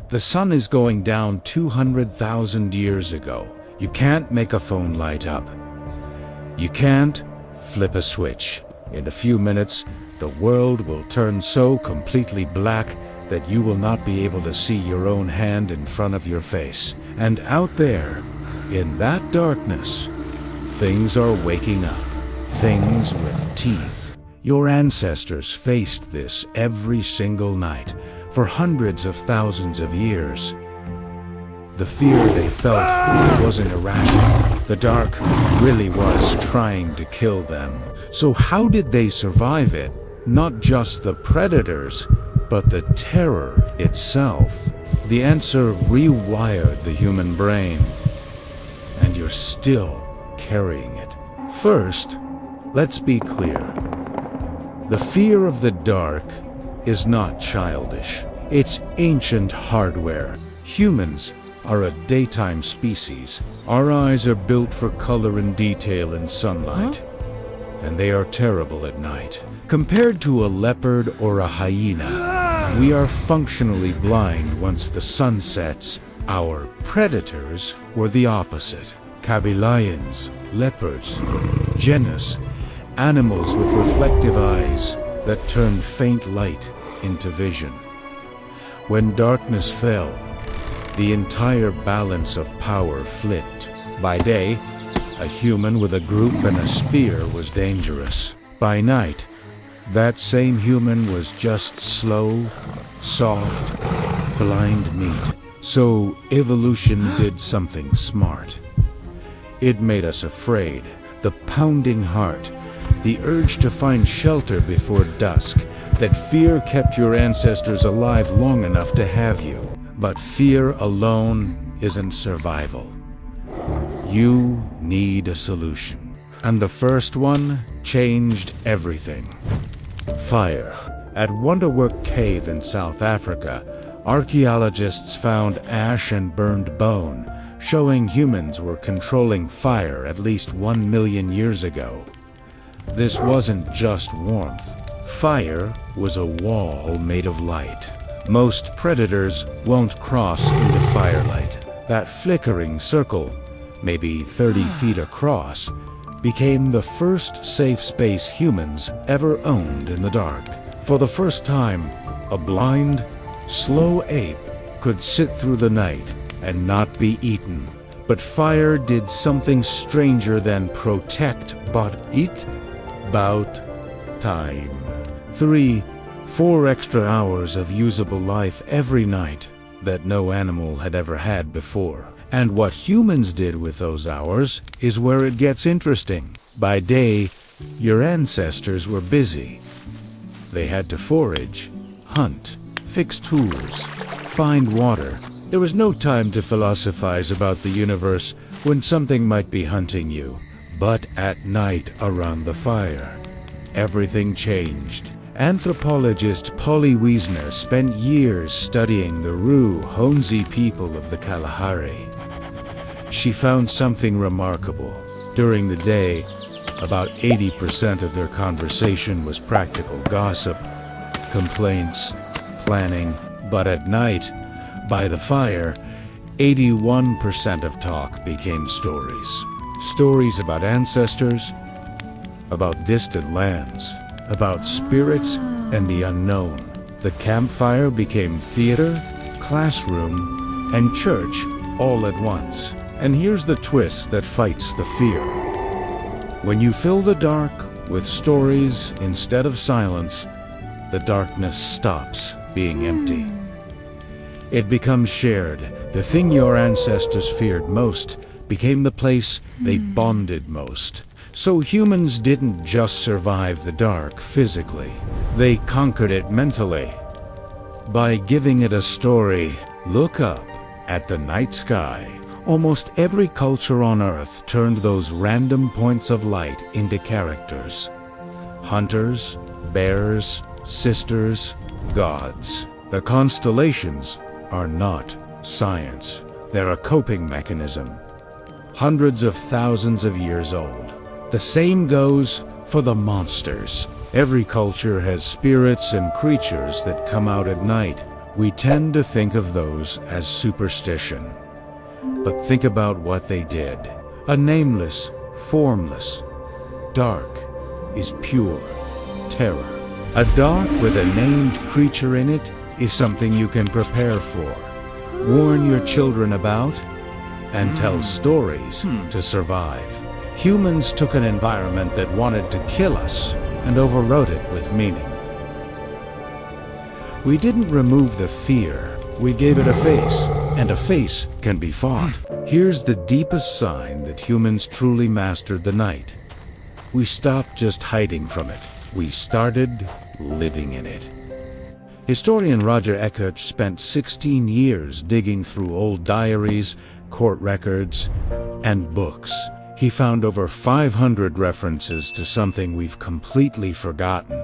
The sun is going down 200,000 years ago. You can't make a phone light up. You can't flip a switch. In a few minutes, the world will turn so completely black that you will not be able to see your own hand in front of your face. And out there, in that darkness, things are waking up. Things with teeth. Your ancestors faced this every single night for hundreds of thousands of years. The fear they felt wasn't irrational. The dark really was trying to kill them. So how did they survive it? Not just the predators, but the terror itself. The answer rewired the human brain, and you're still carrying it. First, let's be clear. The fear of the dark is not childish. It's ancient hardware. Humans are a daytime species. Our eyes are built for color and detail in sunlight, and they are terrible at night. Compared to a leopard or a hyena, we are functionally blind once the sun sets. Our predators were the opposite. Lions, leopards, genus, animals with reflective eyes that turn faint light into vision. When darkness fell, the entire balance of power flipped. By day, a human with a group and a spear was dangerous. By night, that same human was just slow, soft, blind meat. So evolution did something smart. It made us afraid. The pounding heart, the urge to find shelter before dusk. That fear kept your ancestors alive long enough to have you. But fear alone isn't survival. You need a solution. And the first one changed everything. Fire. At Wonderwerk Cave in South Africa, archaeologists found ash and burned bone, showing humans were controlling fire at least 1 million years ago. This wasn't just warmth. Fire was a wall made of light. Most predators won't cross into firelight. That flickering circle, maybe 30 feet across, became the first safe space humans ever owned in the dark. For the first time, a blind, slow ape could sit through the night and not be eaten. But fire did something stranger than protect, but eat. About time. 3-4 extra hours of usable life every night that no animal had ever had before. And what humans did with those hours is where it gets interesting. By day, your ancestors were busy. They had to forage, hunt, fix tools, find water. There was no time to philosophize about the universe when something might be hunting you. But at night around the fire, everything changed. Anthropologist Polly Wiesner spent years studying the Ru-Honzi people of the Kalahari. She found something remarkable. During the day, about 80% of their conversation was practical gossip, complaints, planning. But at night, by the fire, 81% of talk became stories. Stories about ancestors, about distant lands, about spirits and the unknown. The campfire became theater, classroom, and church all at once. And here's the twist that fights the fear. When you fill the dark with stories instead of silence, the darkness stops being empty. It becomes shared. The thing your ancestors feared most became the place they bonded most. So humans didn't just survive the dark physically. They conquered it mentally. By giving it a story, look up at the night sky. Almost every culture on Earth turned those random points of light into characters. Hunters, bears, sisters, gods. The constellations are not science. They're a coping mechanism. Hundreds of thousands of years old. The same goes for the monsters. Every culture has spirits and creatures that come out at night, We tend to think of those as superstition. But think about what they did. A nameless, formless dark is pure terror. A dark with a named creature in it is something you can prepare for, warn your children about, and tell stories to survive. Humans took an environment that wanted to kill us and overwrote it with meaning. We didn't remove the fear, we gave it a face, and a face can be fought. Here's the deepest sign that humans truly mastered the night. We stopped just hiding from it. We started living in it. Historian Roger Eckert spent 16 years digging through old diaries, court records, and books. He found over 500 references to something we've completely forgotten: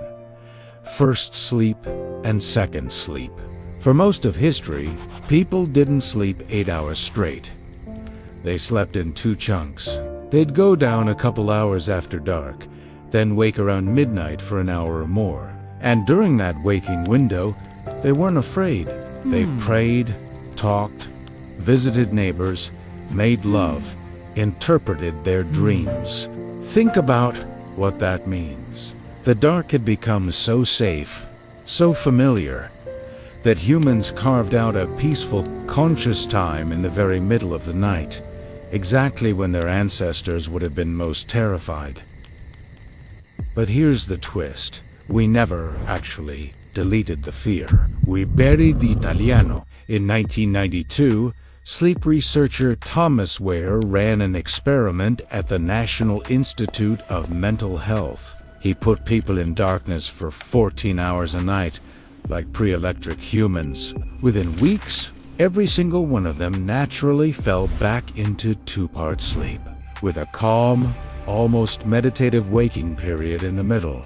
first sleep and second sleep. For most of history, people didn't sleep 8 hours straight. They slept in 2 chunks. They'd go down a couple hours after dark, then wake around midnight for an hour or more. And during that waking window, they weren't afraid. They prayed, talked, visited neighbors, made love, interpreted their dreams. Think about what that means. The dark had become so safe, so familiar, that humans carved out a peaceful, conscious time in the very middle of the night, exactly when their ancestors would have been most terrified. But here's the twist. We never actually deleted the fear. We buried the Italiano. In 1992, sleep researcher Thomas Ware ran an experiment at the National Institute of Mental Health. He put people in darkness for 14 hours a night, like pre-electric humans. Within weeks, every single one of them naturally fell back into 2-part sleep, with a calm, almost meditative waking period in the middle.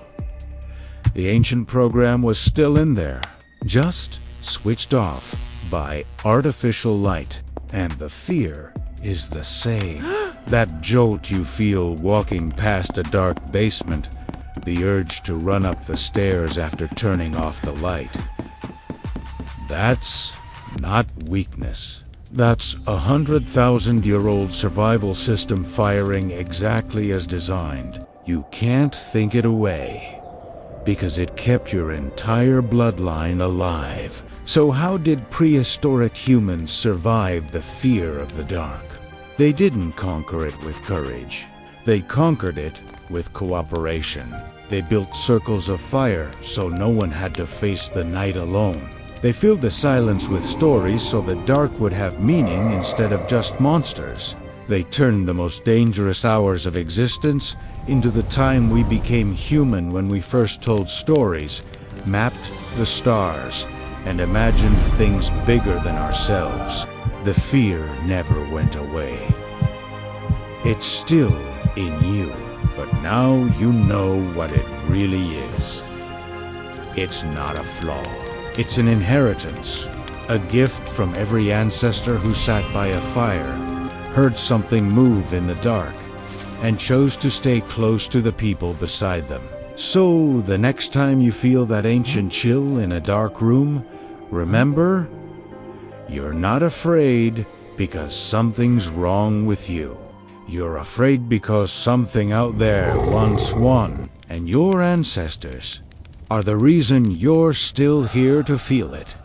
The ancient program was still in there, just switched off by artificial light, and the fear is the same. That jolt you feel walking past a dark basement, the urge to run up the stairs after turning off the light. That's not weakness. That's a 100,000-year-old survival system firing exactly as designed. You can't think it away, because it kept your entire bloodline alive. So how did prehistoric humans survive the fear of the dark? They didn't conquer it with courage. They conquered it with cooperation. They built circles of fire so no one had to face the night alone. They filled the silence with stories so the dark would have meaning instead of just monsters. They turned the most dangerous hours of existence into the time we became human when we first told stories, mapped the stars, and imagined things bigger than ourselves. The fear never went away. It's still in you, but now you know what it really is. It's not a flaw. It's an inheritance, a gift from every ancestor who sat by a fire, heard something move in the dark, and chose to stay close to the people beside them. So, the next time you feel that ancient chill in a dark room, remember, you're not afraid because something's wrong with you. You're afraid because something out there once won, and your ancestors are the reason you're still here to feel it.